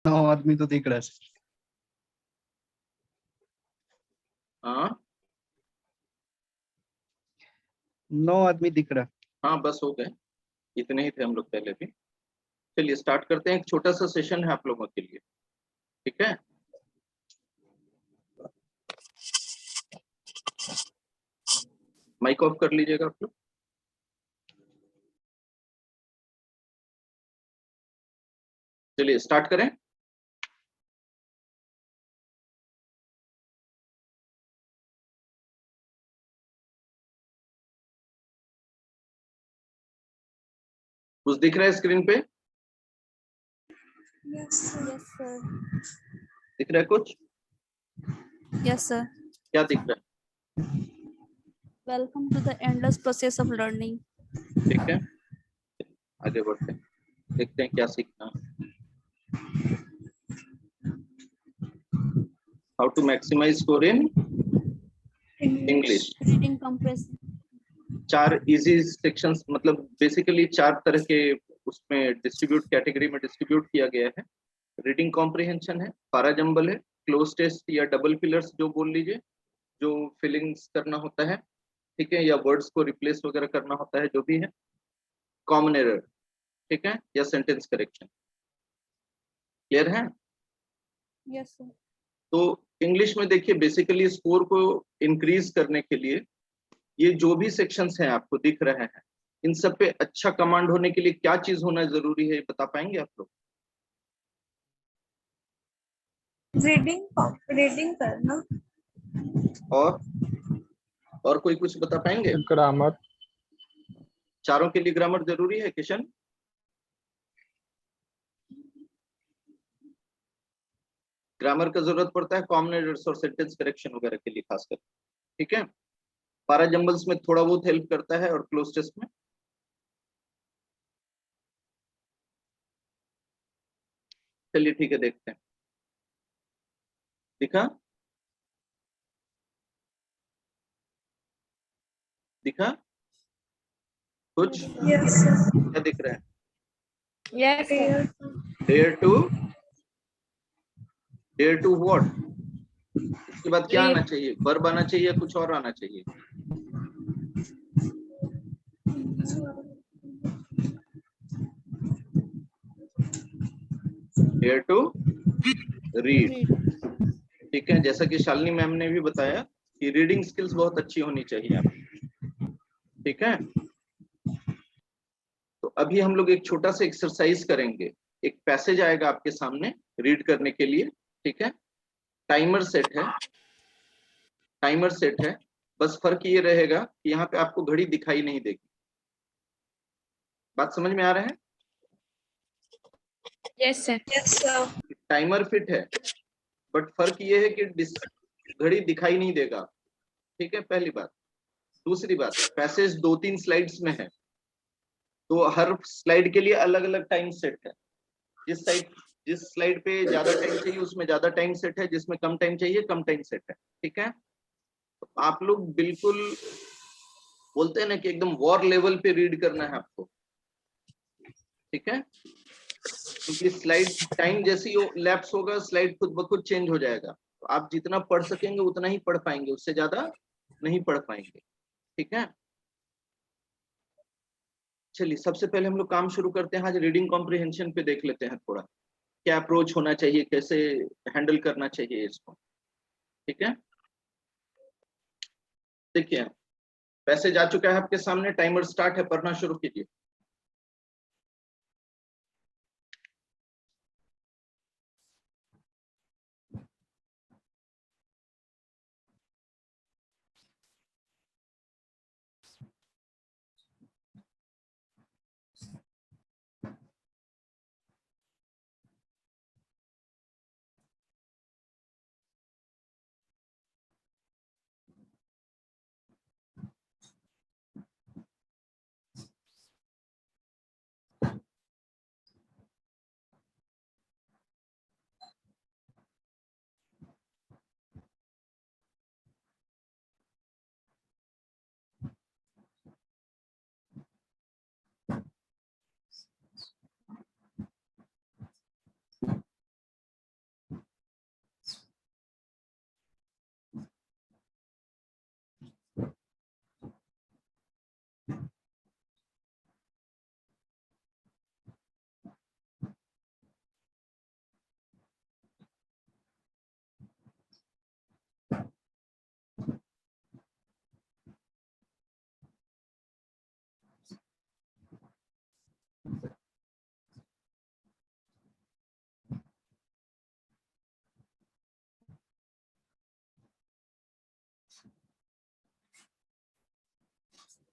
9 आदमी तो दिख रहा है। हाँ 9 आदमी दिख रहा है। हाँ बस हो गए, इतने ही थे हम लोग पहले भी। चलिए स्टार्ट करते हैं, एक छोटा सा सेशन है आप लोगों के लिए, ठीक है। माइक ऑफ कर लीजिएगा आप लोग। चलिए स्टार्ट करें। कुछ दिख रहा है स्क्रीन पे? Yes, sir. दिख रहा है कुछ? Yes, sir. क्या दिख रहा Welcome to the endless process of learning. है? ठीक है, आगे बढ़ते हैं, देखते हैं क्या सीखना है। How to maximise score in English. Reading comprehension. 4 easy sections, मतलब बेसिकली 4 तरह के उसमें डिस्ट्रीब्यूट, कैटेगरी में डिस्ट्रीब्यूट किया गया है। रीडिंग कॉम्प्रिहेंशन है, पैराजंबल है, क्लोज टेस्ट या डबल फिलर्स जो बोल लीजिए, जो फिलिंग्स करना होता है, ठीक है, या वर्ड्स को रिप्लेस वगैरह करना होता है, जो भी है। कॉमन एरर, ठीक है, या सेंटेंस करेक्शन। क्लियर है? Yes, sir. तो इंग्लिश में देखिए, बेसिकली स्कोर को इंक्रीज करने के लिए ये जो भी सेक्शंस हैं आपको दिख रहे हैं, इन सब पे अच्छा कमांड होने के लिए क्या चीज होना जरूरी है, बता पाएंगे आप लोग? रीडिंग करना। और कोई कुछ बता पाएंगे? ग्रामर। चारों के लिए ग्रामर जरूरी है किशन? ग्रामर का जरूरत पड़ता है कॉमन एरर्स और सेंटेंस करेक्शन वगैरह के लिए खासकर, ठीक है। पैराजंबल्स में थोड़ा बहुत हेल्प करता है, और क्लोज टेस्ट में। चलिए ठीक है, देखते हैं। दिखा दिखा कुछ? Yes, sir. क्या दिख रहा है? Yes, sir. Dare to what? इसके बाद क्या आना चाहिए? वर्ब आना चाहिए या कुछ और आना चाहिए? डेयर टू रीड, ठीक है। जैसा कि शालिनी मैम ने भी बताया कि रीडिंग स्किल्स बहुत अच्छी होनी चाहिए आपकी, ठीक है। तो अभी हम लोग एक छोटा सा एक्सरसाइज करेंगे। एक पैसेज आएगा आपके सामने रीड करने के लिए, ठीक है। टाइमर सेट है, टाइमर सेट है। बस फर्क ये रहेगा कि यहाँ पे आपको घड़ी दिखाई नहीं देगी। बात समझ में आ रहा है? Yes, sir. Yes, sir. Timer fit है, बट फर्क ये है कि घड़ी दिखाई नहीं देगा, ठीक है, पहली बात। दूसरी बात, पैसेज 2-3 स्लाइड्स में है, तो हर स्लाइड के लिए अलग अलग टाइम सेट है। जिस स्लाइड पे ज्यादा टाइम चाहिए उसमें ज्यादा टाइम सेट है, जिसमें कम टाइम चाहिए कम टाइम सेट है, ठीक है। तो आप लोग बिल्कुल बोलते हैं ना कि एकदम वॉर लेवल पे रीड करना है आपको, ठीक है। क्योंकि स्लाइड टाइम जैसे ही लैप्स होगा, स्लाइड खुद ब खुद चेंज हो जाएगा। तो आप जितना पढ़ सकेंगे उतना ही पढ़ पाएंगे, उससे ज्यादा नहीं पढ़ पाएंगे, ठीक है। चलिए सबसे पहले हम लोग काम शुरू करते हैं। आज रीडिंग कॉम्प्रिहेंशन पे देख लेते हैं थोड़ा, क्या अप्रोच होना चाहिए, कैसे हैंडल करना चाहिए इसको, ठीक है। देखिए पैसेज आ चुका है आपके सामने, टाइमर स्टार्ट है, पढ़ना शुरू कीजिए।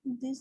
This.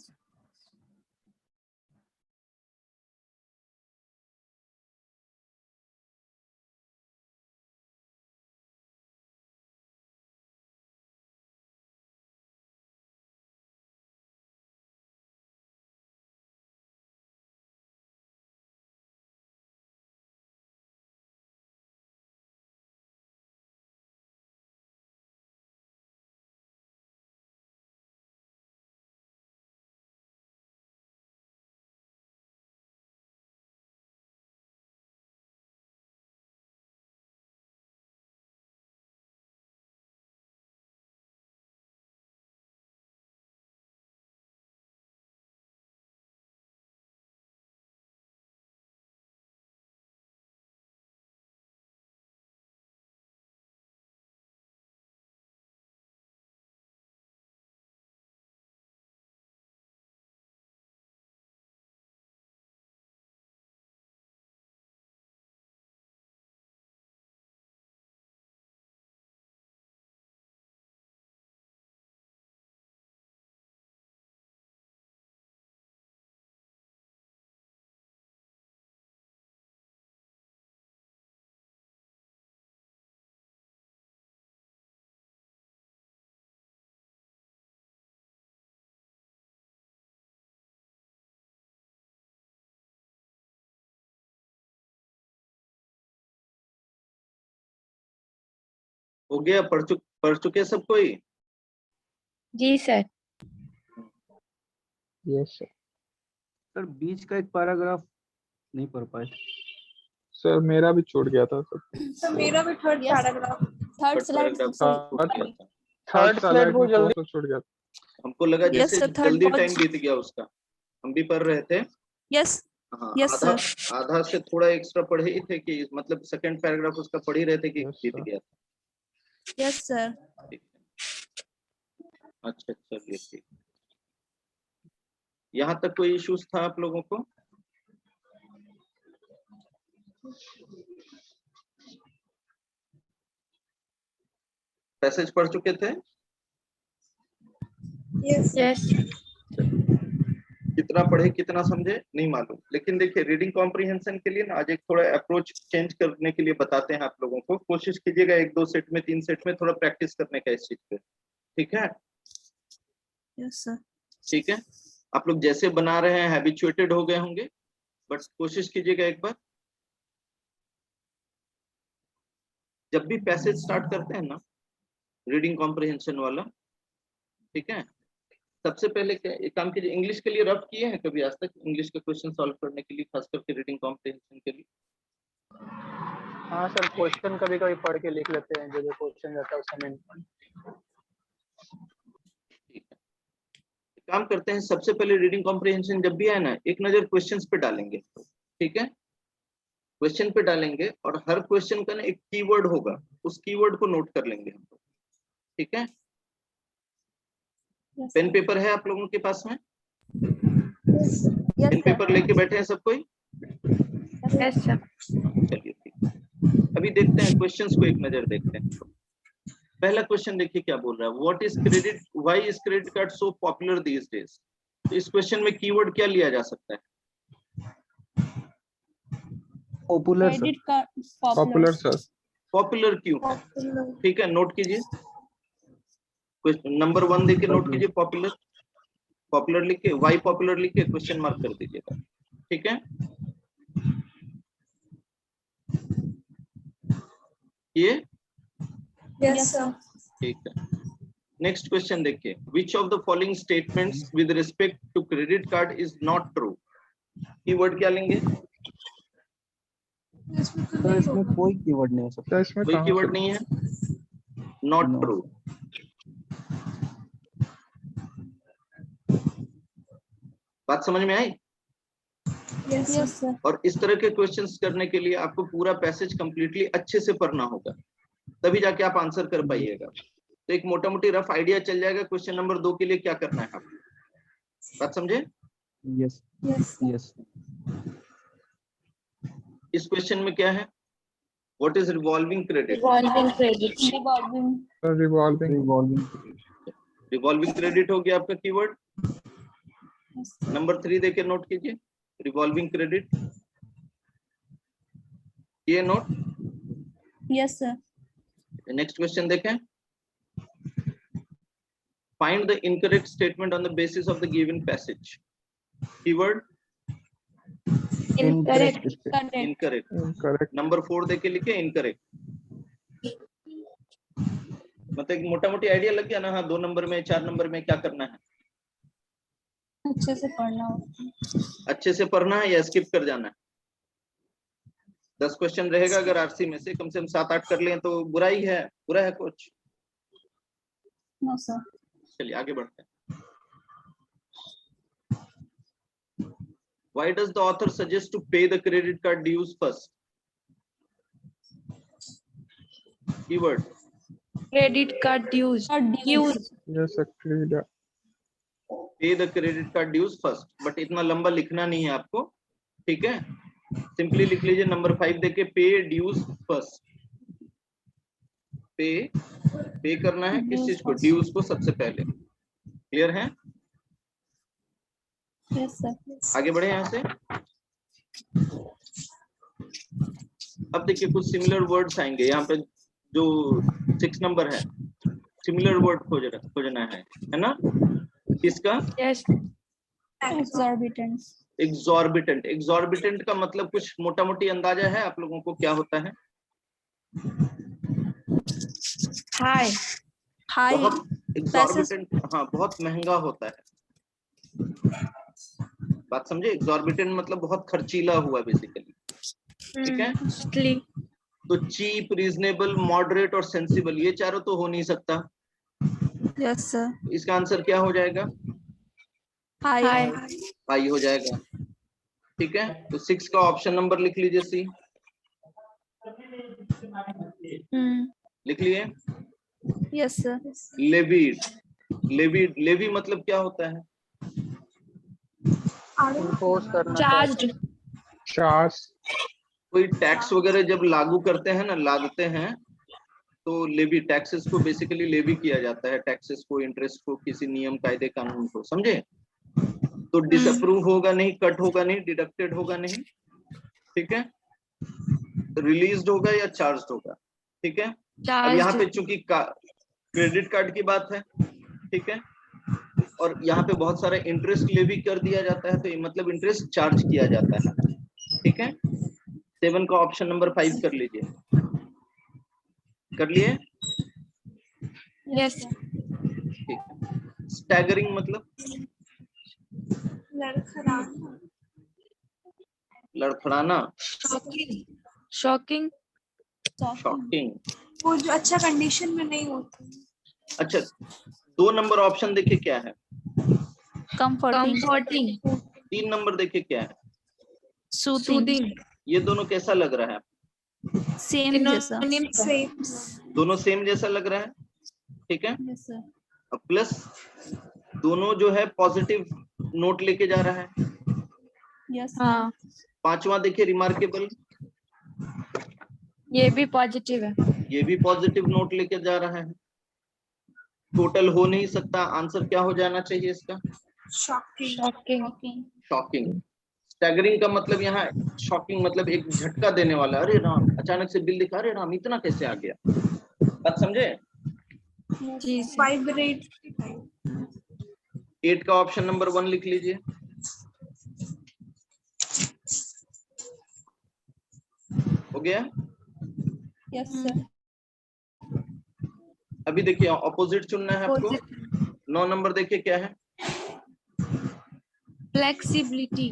हो गया? पढ़ चुके सब कोई? जी सर। Yes sir. सर बीच का एक पैराग्राफ नहीं पढ़ पाए। सर मेरा भी छूट गया था सर। तो मेरा भी third Yes. Paragraph. Third slide. Third slide वो में जल्दी- तो छूट गया था। हमको लगा Yes, जैसे sir, third जल्दी was- टाइम बीत गया उसका। हम भी पढ़ रहे थे। Yes. हाँ, Yes, आधा से थोड़ा एक्स्ट्रा पढ़े ही थे कि मतलब सेकंड पैराग्राफ उसका पढ़ ही रहे थे कि Yes, बीत sir. गया था। Yes, sir. ठीक है। अच्छा चलिए ठीक। यहाँ तक कोई इश्यूज था आप लोगों को? पैसेज पढ़ चुके थे? यस यस कितना पढ़े कितना समझे नहीं मालूम, लेकिन देखिए रीडिंग कॉम्प्रिहेंशन के लिए ना आज एक थोड़ा अप्रोच चेंज करने के लिए बताते हैं आप लोगों को। कोशिश कीजिएगा 1-2 सेट में 3 सेट में थोड़ा प्रैक्टिस करने का इस चीज पे। ठीक है? Yes, sir. ठीक है, आप लोग जैसे बना रहे हैं हैबिचुएटेड हो गए होंगे, बट कोशिश कीजिएगा एक बार जब भी पैसेज स्टार्ट करते हैं ना रीडिंग कॉम्प्रिहेंशन वाला, ठीक है, सबसे पहले क्या एक काम कीजिए, इंग्लिश के लिए रफ किए हैं कभी आज तक? इंग्लिश के क्वेश्चन सॉल्व करने के लिए, खास करके रीडिंग कॉम्प्रिहेंशन के लिए। हाँ सर, क्वेश्चन कभी कभी पढ़ के लिख लेते हैं, जो जो क्वेश्चन रहता है उसमें। ठीक है, एक काम करते हैं, सबसे पहले रीडिंग कॉम्प्रिहेंशन जब भी आए ना एक नजर क्वेश्चंस पे डालेंगे। ठीक है, क्वेश्चन पे डालेंगे और हर क्वेश्चन का ना एक कीवर्ड होगा, उस कीवर्ड को नोट कर लेंगे हम लोग। ठीक है, Yes, पेन sir. पेपर है आप लोगों के पास में? Yes Yes, pen sir. Paper लेके बैठे हैं सब कोई? Yes sir. चलिए ठीक है, अभी देखते हैं क्वेश्चंस को एक नजर देखते हैं। पहला क्वेश्चन देखिए क्या बोल रहा है, what is credit, why is credit card so popular these days. तो इस क्वेश्चन में कीवर्ड क्या लिया जा सकता है? Popular sir. Credit card. Popular sir. Popular क्यों? पॉपुलर ठीक है, नोट कीजिए, क्वेश्चन नंबर 1 देके नोट कीजिए पॉपुलर, पॉपुलर लिख के वाई पॉपुलर लिख के क्वेश्चन मार्क कर दीजिएगा। ठीक है, ये यस सर ठीक है। नेक्स्ट क्वेश्चन देखिए, which of the following statements with respect to credit card is not true. Keyword क्या लेंगे? इसमें तो सर नहीं इसमें होगा। कोई कीवर्ड नहीं हो सकता। सर इसमें कोई कहाँ कीवर्ड से- नहीं है, नॉट No. ट्रू। बात समझ में आई? Yes Yes, sir. और इस तरह के क्वेश्चंस करने के लिए आपको पूरा पैसेज कंप्लीटली अच्छे से पढ़ना होगा, तभी जाके आप आंसर कर पाइएगा। तो एक मोटा मोटी रफ आइडिया चल जाएगा क्वेश्चन नंबर 2 के लिए क्या करना है आपको। बात समझे? Yes yes yes. इस क्वेश्चन में क्या है, what is revolving credit? Revolving credit. Revolving. Sir revolving. Revolving. Revolving credit हो गया आपका कीवर्ड। नंबर 3 देके नोट कीजिए, रिवॉल्विंग क्रेडिट, ये note. Yes, sir. Next question देखें, find the incorrect statement on the basis of the given passage. Keyword Correct. Correct. Incorrect. Correct. Number 4 देके लिखे incorrect. मतलब एक मोटा मोटी आइडिया लग गया ना? हाँ, 2 नंबर में 4 नंबर में क्या करना है? अच्छे से पढ़ना होगा। अच्छे से पढ़ना है या स्किप कर जाना है? 10 क्वेश्चन रहेगा, अगर आरसी में से कम 7-8 कर लें तो बुरा ही है, बुरा है कुछ? No, sir. चलिए आगे बढ़ते हैं। Why does the author suggest to pay the credit card dues first? Keyword Credit card dues. Dues. Yes sir. pay the credit card dues first, but इतना लंबा लिखना नहीं है आपको, ठीक है? सिंपली लिख लीजिए नंबर 5 देके पे ड्यूज फर्स्ट। पे करना है किस चीज को? ड्यूज को सबसे पहले। क्लियर है? Yes, sir. आगे बढ़े यहाँ से। अब देखिए कुछ सिमिलर वर्ड्स आएंगे यहाँ पे, जो 6 नंबर है, सिमिलर वर्ड खोजना है ना? किसका? Yes. Exorbitant. एग्जॉर्बिटेंट। एग्जॉर्बिटेंट का मतलब कुछ मोटा मोटी अंदाजा है आप लोगों को क्या होता है? High. High. बहुत एग्जॉर्बिटेंट, हाँ बहुत महंगा होता है। बात समझे? एग्जॉर्बिटेंट मतलब बहुत खर्चीला हुआ बेसिकली, ठीक है? Costly. तो चीप, रीजनेबल, मॉडरेट और सेंसिबल, ये चारों तो हो नहीं सकता। Yes, sir. इसका आंसर क्या हो जाएगा? High. हाई हो जाएगा, ठीक है? तो 6 का ऑप्शन नंबर लिख लीजिए, सी लिख लिए। Yes, sir. लेवीड। लेवी मतलब क्या होता है? इम्पोज करना। Charged. चार्ज। कोई टैक्स वगैरह जब लागू करते हैं ना, लादते हैं, तो लेवी, टैक्सेस को बेसिकली लेवी किया जाता है, टैक्सेस को, इंटरेस्ट को, किसी नियम, कायदे, कानून को, समझे? तो डिसअप्रूव होगा नहीं, कट होगा नहीं, डिडक्टेड होगा नहीं, ठीक है? रिलीज्ड होगा या चार्ज्ड होगा, ठीक है? अब यहाँ पे चूंकि क्रेडिट कार्ड की बात है, ठीक है, और यहाँ पे बहुत सारा इंटरेस्ट लेवी कर दिया जाता है, तो ये मतलब इंटरेस्ट चार्ज किया जाता है, ठीक है? 7 का ऑप्शन नंबर 5 कर लीजिए। कर लिए? Yes. ठीक है। स्टैगरिंग मतलब? लड़खड़ाना। Shocking. Shocking. शॉकिंग। वो जो अच्छा कंडीशन में नहीं होती। अच्छा, 2 नंबर ऑप्शन देखिए क्या है? Comforting. Comforting. 3 नंबर देखिए क्या है? Soothing. ये दोनों कैसा लग रहा है? Same जैसा. Synonyms. Same. दोनों सेम जैसा लग रहा है, ठीक है? Yes, sir. अब प्लस दोनों जो है पॉजिटिव नोट लेके जा रहा है। Yes. हाँ, 5वां देखिए रिमार्केबल, ये भी पॉजिटिव है। ये भी पॉजिटिव नोट लेके जा रहा है। टोटल हो नहीं सकता, आंसर क्या हो जाना चाहिए इसका? Shocking. Shocking. शॉकिंग। स्टैगरिंग का मतलब यहाँ शॉकिंग मतलब एक झटका देने वाला, अरे राम, अचानक से बिल दिखा, अरे राम इतना कैसे आ गया? बात समझे? जी। Vibrate. 8 का ऑप्शन नंबर 1 लिख लीजिए। हो गया? Yes, sir. अभी देखिए ऑपोजिट चुनना है आपको। 9 नंबर देखिए क्या है? Flexibility.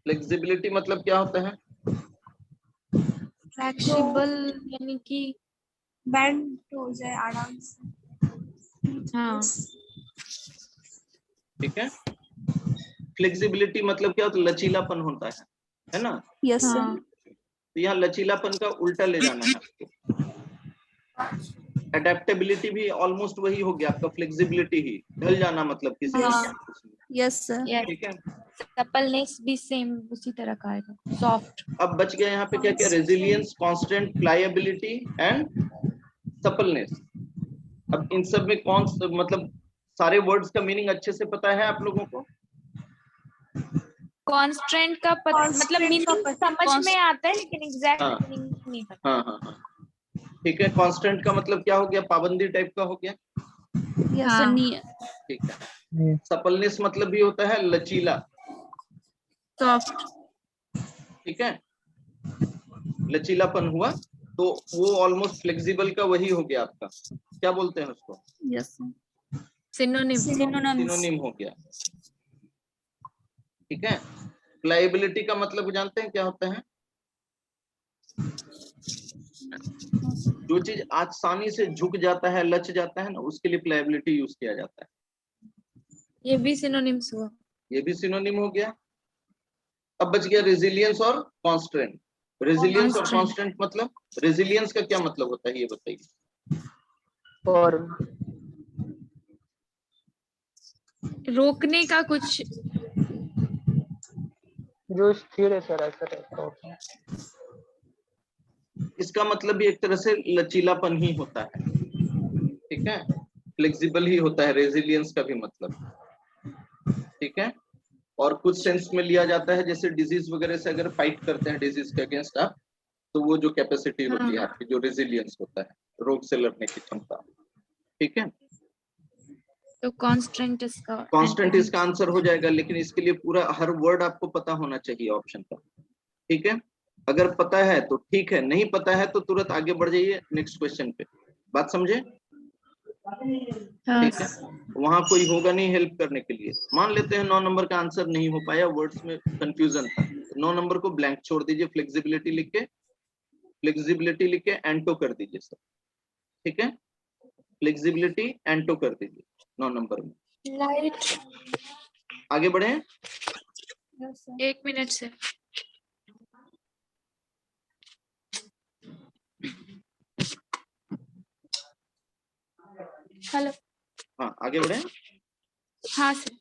फ्लेक्सिबिलिटी मतलब क्या होता है? Flexible यानी कि Bend हो जाए आराम से। हाँ, ठीक है। फ्लेक्सिबिलिटी मतलब क्या होता है? लचीलापन होता है ना? Yes, sir. हाँ, तो यहाँ लचीलापन का उल्टा ले जाना है आपको। एडेप्टेबिलिटी भी ऑलमोस्ट वही हो गया आपका, फ्लेक्सिबिलिटी ही, ढल जाना मतलब किसी हाँ। उसमें, Yes, sir. yes. ठीक है। Suppleness भी सेम उसी तरह का आएगा। Soft. अब बच गया यहाँ पे क्या क्या? Resilience, constant, pliability and suppleness. अब इन सब में कौन मतलब सारे वर्ड्स का मीनिंग अच्छे से पता है आप लोगों को? कांस्टेंट का मतलब Constant मीनिंग का पता- समझ में आता है लेकिन एग्जैक्ट हाँ। मीनिंग नहीं पता। हाँ हाँ हाँ, ठीक है। कांस्टेंट का मतलब क्या हो गया? पाबंदी टाइप का हो गया। यस हाँ। सर नहीं ठीक है। सपलनेस मतलब भी होता है लचीला, सॉफ्ट। ठीक है। लचीलापन हुआ तो वो ऑलमोस्ट फ्लेक्सिबल का वही हो गया आपका, क्या बोलते हैं उसको? Yes sir synonym. Synonyms synonym हो गया, ठीक है। प्लायबिलिटी का मतलब जानते हैं क्या होता है? जो चीज आसानी से झुक जाता है, लच जाता है ना, उसके लिए प्लायबिलिटी यूज किया जाता है। ये भी सिनोनिम्स हुआ। ये भी सिनोनिम हो गया। अब बच गया रेजिलियंस और कांस्टेंट। रेजिलियंस और Constant. कांस्टेंट मतलब, रेजिलियंस का क्या मतलब होता है ये बताइए। और रोकने का कुछ। जो स्थिर है सर, ऐसा रहता होता है। इसका मतलब भी एक तरह से लचीलापन ही होता है, ठीक है। फ्लेक्सिबल ही होता है रेजिलियंस का भी मतलब, ठीक है। और कुछ सेंस में लिया जाता है, जैसे डिजीज वगैरह से अगर फाइट करते हैं डिजीज के अगेंस्ट आप, तो वो जो कैपेसिटी होती है हाँ। आपकी, जो रेजिलियंस होता है, रोग से लड़ने की क्षमता, ठीक है। तो कांस्टेंट इसका कांस्टेंट इसका आंसर हो जाएगा, लेकिन इसके लिए पूरा हर वर्ड आपको पता होना चाहिए ऑप्शन का, ठीक है। अगर पता है तो ठीक है, नहीं पता है तो तुरंत आगे बढ़ जाइए नेक्स्ट क्वेश्चन पे। बात समझे? हाँ। ठीक है। वहां कोई होगा नहीं हेल्प करने के लिए। मान लेते हैं 9 नंबर का आंसर नहीं हो पाया, वर्ड्स में कंफ्यूजन था, 9 नंबर को ब्लैंक छोड़ दीजिए, फ्लेक्सिबिलिटी लिख के, फ्लेक्सिबिलिटी लिख के एंटो कर दीजिए सर, ठीक है। फ्लेक्सिबिलिटी एंटो कर दीजिए 9 नंबर में। लाइट। आगे बढ़े। यस सर 1 मिनट से। हेलो। हाँ आगे बढ़े। हाँ सर।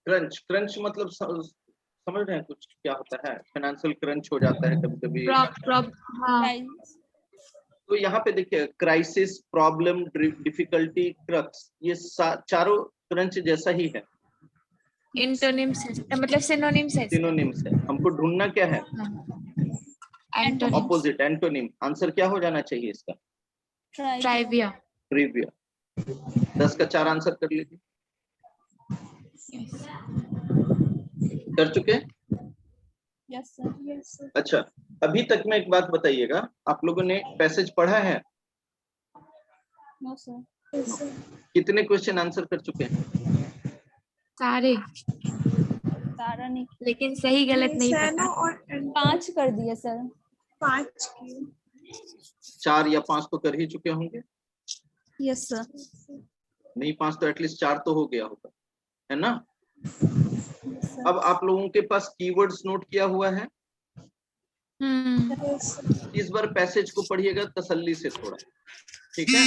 क्रंच, क्रंच मतलब समझ रहे हैं कुछ क्या होता है? फाइनेंशियल क्रंच हो जाता है कभी कभी। हाँ। गाइस तो यहाँ पे देखिए, क्राइसिस, प्रॉब्लम, डिफिकल्टी, क्रक्स, ये चारों क्रंच जैसा ही है, इंटोनिम्स है मतलब सिनोनिम्स है इसका। सिनोनिम्स है। हमको ढूंढना क्या है? एंटोनिम्स। Opposite, antonym. आंसर क्या हो जाना चाहिए इसका? ट्राइविया। ट्रिविया। 10 का 4 आंसर कर लीजिए। कर चुके? यस सर अच्छा, अभी तक में एक बात बताइएगा, आप लोगों ने पैसेज पढ़ा है? नो सर कितने क्वेश्चन आंसर कर चुके हैं? सारे, तारा नहीं लेकिन सही गलत नहीं सैनो पता। और 5 कर दिए सर 5 की 4 या 5 तो कर ही चुके होंगे। यस सर नहीं 5 तो एटलीस्ट 4 तो हो गया होगा, है ना। सर अब आप लोगों के पास कीवर्ड्स नोट किया हुआ है। इस बार पैसेज को पढ़िएगा तसल्ली से थोड़ा, ठीक है।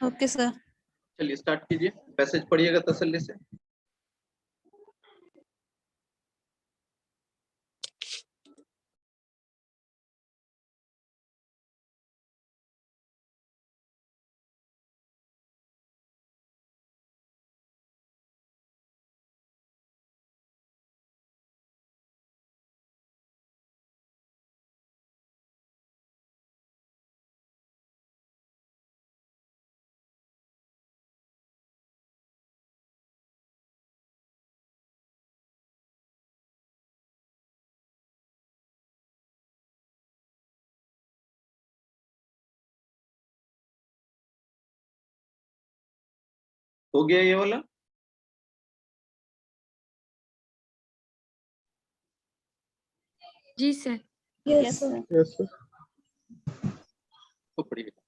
ओके सर चलिए स्टार्ट कीजिए, पैसेज पढ़िएगा तसल्ली से। हो गया ये वाला? जी sir. Yes sir Yes, sir. तो पढ़िएगा।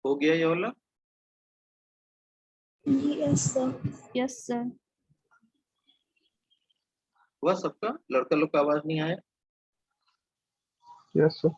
हो गया ये वाला? Yes, sir. Yes, sir. हुआ सबका? लड़का लोग का आवाज नहीं आया? Yes, sir.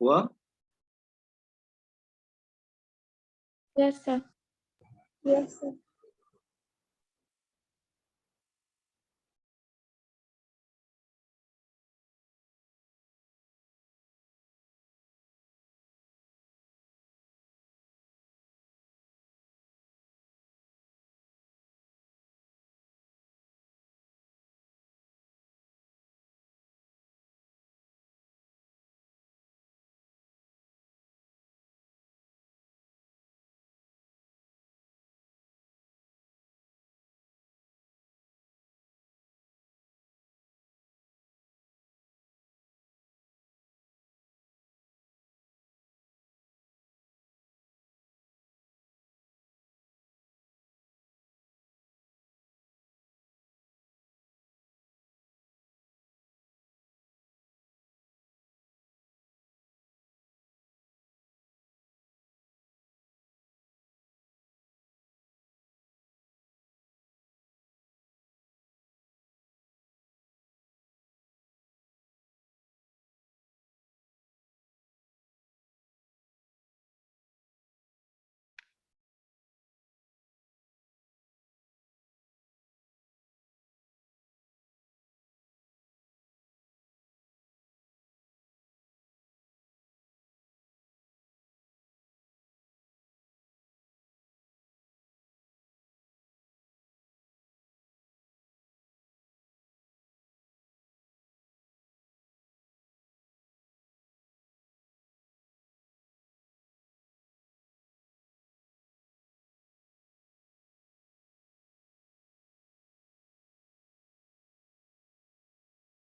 हुआ? Yes, sir. Yes, sir.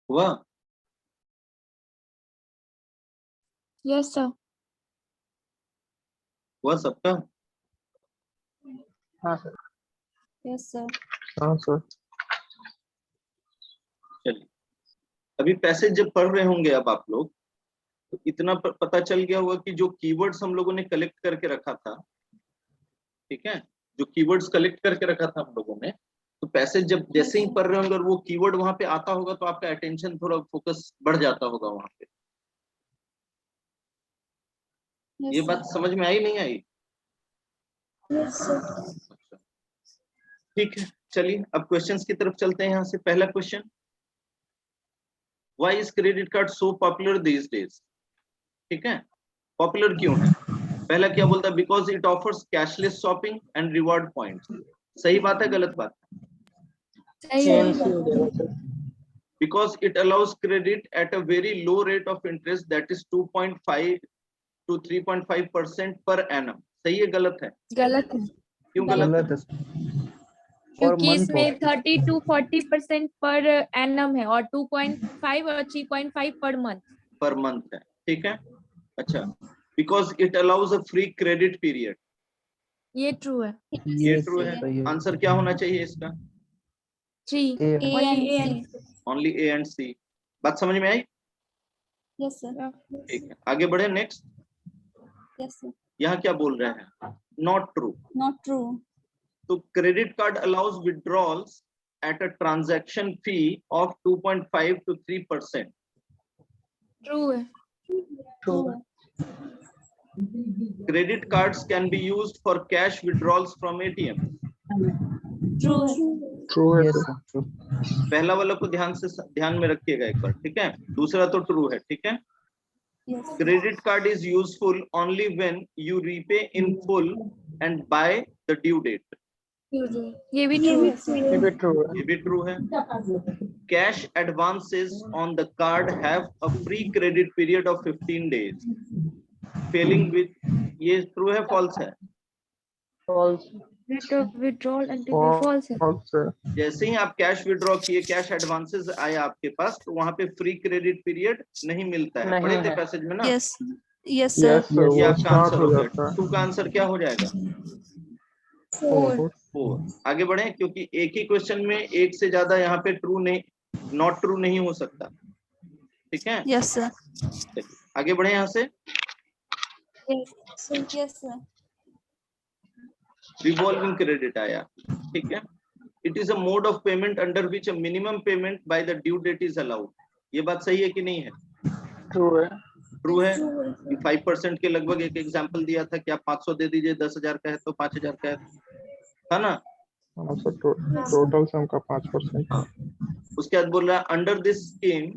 हुआ? Yes, sir. हुआ सबका? हाँ सर। Yes, sir. हाँ sir. चलिए, अभी पैसेज जब पढ़ रहे होंगे अब आप लोग, तो इतना पता चल गया होगा कि जो कीवर्ड्स हम लोगों ने कलेक्ट करके रखा था, ठीक है, जो कीवर्ड्स कलेक्ट करके रखा था हम लोगों ने, तो पैसेज जब जैसे ही पढ़ रहे होंगे और वो कीवर्ड वहां पे आता होगा तो आपका अटेंशन थोड़ा फोकस बढ़ जाता होगा वहां पे। Yes, ये sir. बात समझ में आई नहीं आई? Yes, sir. अच्छा, ठीक है, चलिए अब क्वेश्चंस की तरफ चलते हैं। यहाँ से पहला question, why is credit card so popular these days? ठीक है, पॉपुलर क्यों है? पहला क्या बोलता है? Because it offers cashless shopping and reward points. सही बात है, गलत बात? सही है। CNC हो जाएगा sir. Because it allows credit at a very low rate of interest, that is 2.5 to 3.5% per annum. सही है गलत है? गलत है क्यों गलत है? गलत है क्योंकि month इसमें 30 to 40% पर एनम है और 2.5 और 3.5 पर मंथ। पर मंथ है, ठीक है। अच्छा, because it allows a free credit period, ये ट्रू है। ये ट्रू है। सही है। आंसर क्या होना चाहिए इसका? 3 A A only and A C. Only A and C. बात समझ में आई? Yes, sir. ठीक है, आगे बढ़े नेक्स्ट। Yes, sir. यहाँ क्या बोल रहे हैं? Not true. Not true. तो credit card allows withdrawals at a transaction fee of 2.5 to 3%। True है। True. Credit cards can be used for cash withdrawals from ATM। True. True है Yes, sir. sir. पहला वाला को ध्यान में रखिएगा एक बार, ठीक है। दूसरा तो ट्रू है, ठीक है। Yes. Credit card is useful only when you repay in full and by the due date। ये भी ट्रू है। Yes, sir. ये भी ट्रू है। ये भी ट्रू है। Cash advances on the card have a free credit period of 15 days। Failing with, ये ट्रू है फॉल्स है? False. Rate of withdrawal and false है। फॉल्स है। जैसे ही आप कैश विड्रॉ किए, कैश एडवांसेस आए आपके पास, तो वहां पे फ्री क्रेडिट पीरियड नहीं मिलता है। नहीं पढ़े थे है। पैसेज में ना? Yes. Yes, sir. Yes sir, ये वो आपका स्टार्ट आंसर हो हो जाता गया। है। 2 का आंसर क्या हो जाएगा? 4। 4। आगे बढ़े, क्योंकि एक ही क्वेश्चन में एक से ज्यादा यहाँ पे ट्रू नहीं, नॉट ट्रू नहीं हो सकता, ठीक है। Yes, sir. आगे बढ़े यहाँ से। Yes, sir. रिवॉल्विंग क्रेडिट आया, ठीक है। It is a mode of payment under which a minimum payment by the due date is allowed. ये बात सही है कि नहीं है? ट्रू है। ट्रू है। 5% के लगभग एक एग्जांपल दिया था कि आप 500 दे दीजिए, 10,000 का है तो 5,000 का है ना? हाँ सर, टोटल सम का 5%। हाँ। उसके बाद बोल रहा है under this scheme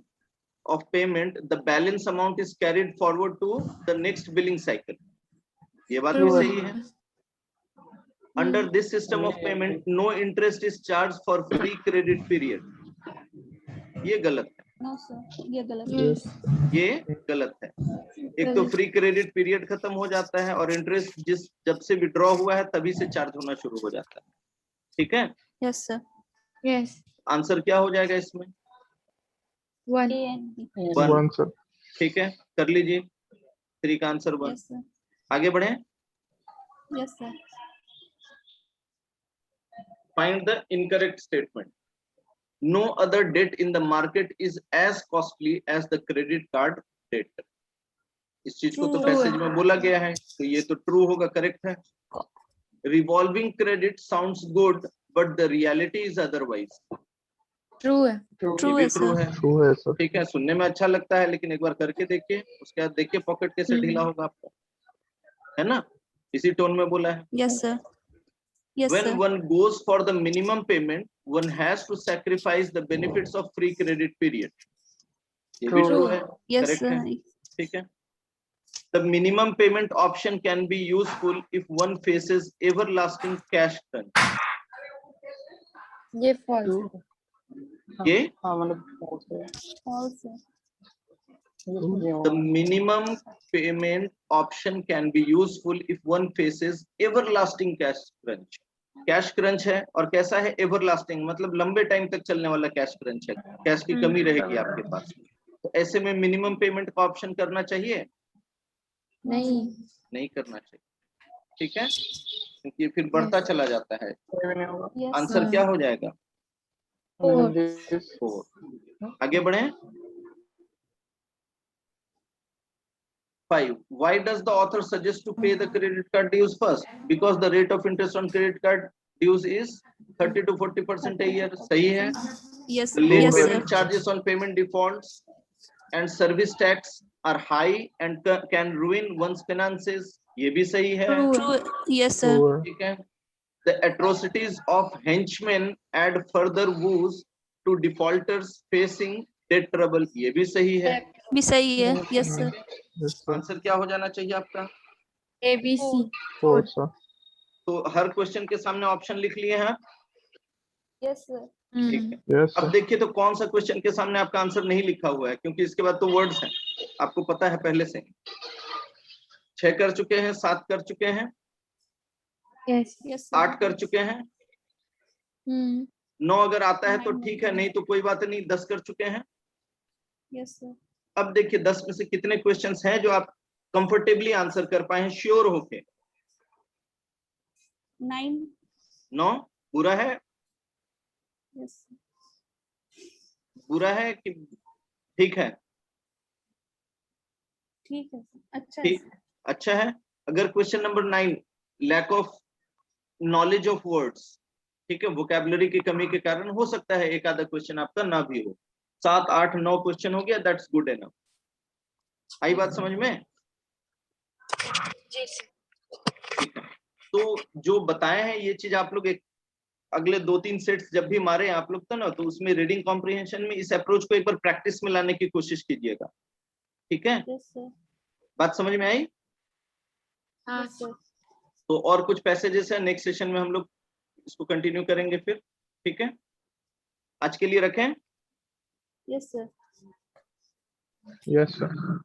of payment the balance amount is carried forward to the next billing cycle. ये बात भी सही है। Under this system of payment no interest is charge for free credit period. ये गलत है। No, sir. ये गलत है. यस, ये गलत है। एक तो फ्री क्रेडिट पीरियड खत्म हो जाता है और इंटरेस्ट जब से विड्रॉ हुआ है तभी से चार्ज होना शुरू हो जाता है, ठीक है। Yes, sir. यस। आंसर क्या हो जाएगा इसमें? 1 A and B. 1 सर। ठीक है, कर लीजिए। 3 का आंसर 1। Yes, sir. आगे बढ़े। Yes, sir. Find the incorrect statement। No other debt in the market is as costly as the credit card debt। इस चीज को तो True. पैसेज में बोला गया है, तो ये तो ट्रू होगा, करेक्ट है। Revolving credit sounds good, but the reality is otherwise। True है। True ये भी है, ट्रू sir. है, ट्रू है सर। ठीक है। सुनने में अच्छा लगता है, लेकिन एक बार करके देखिए, उसके बाद देखिए पॉकेट कैसे ढीला होगा आपका, है ना? इसी टोन में बोला है। Yes, sir. Yes, When sir. one goes for the minimum payment, one has to sacrifice the benefits of free credit period। ये भी True. ट्रू है, Yes, करेक्ट sir. है, ठीक है। The minimum payment option can be useful if one faces everlasting cash crunch। ये false. ये हाँ मतलब false है। False, sir. the minimum payment option can be useful if one faces everlasting cash crunch। Cash crunch है और कैसा है? Everlasting, मतलब लंबे टाइम तक चलने वाला कैश क्रंच है, कैश की कमी रहेगी आपके पास। तो ऐसे में मिनिमम पेमेंट का ऑप्शन करना चाहिए? नहीं करना चाहिए, ठीक है, क्योंकि फिर बढ़ता चला जाता है। कोई भी नहीं होगा। Yes, answer sir. क्या हो जाएगा? 4। आगे बढ़े। 5. Why does the author suggest to pay the credit card dues first? Because the rate of interest on credit card dues is 30 to 40% a year। सही है। Yes, The late yes, sir. payment charges on payment defaults and service tax are high and can ruin one's finances। ये भी सही है, True. Yes, sir. True है। ठीक है। The atrocities of henchmen add further woes to defaulters facing debt trouble। ये भी सही है। भी सही है. Yes, sir. Yes sir. Answer क्या हो जाना चाहिए आपका? ABC। 4 सर। तो हर क्वेश्चन के सामने ऑप्शन लिख लिए हैं, Yes, sir. ठीक है। यस अब सर। देखिए तो कौन सा क्वेश्चन के सामने आपका आंसर नहीं लिखा हुआ है, क्योंकि इसके बाद तो वर्ड्स हैं, आपको पता है पहले से। 6 कर चुके हैं, 7 कर चुके हैं, यस यस सर 8 कर चुके हैं, 9 अगर आता है तो ठीक है, नहीं तो कोई बात नहीं, 10 कर चुके हैं। यस सर अब देखिए 10 में से कितने क्वेश्चंस हैं जो आप कंफर्टेबली आंसर कर पाए हैं श्योर होके? 9 9 बुरा है? यस बुरा है कि ठीक है? ठीक है सर अच्छा है ठीक, अच्छा है। अगर question number 9 lack of knowledge of words, ठीक है, वोकैबुलरी की कमी के कारण हो सकता है एक आधा क्वेश्चन आपका ना भी हो, 7 8 9 क्वेश्चन हो गया, दैट्स गुड एनफ। आई बात समझ में? जी सर ठीक है, तो जो बताए हैं ये चीज आप लोग एक अगले 2-3 सेट्स जब भी मारे आप लोग तो ना, तो उसमें रीडिंग कॉम्प्रिहेंशन में इस अप्रोच को एक बार प्रैक्टिस में लाने की कोशिश कीजिएगा, ठीक है? यस सर बात समझ में आई? हाँ यस सर तो और कुछ पैसेजेस है, नेक्स्ट सेशन में हम लोग इसको कंटिन्यू करेंगे फिर, ठीक है? आज के लिए रखें। Yes sir yes sir.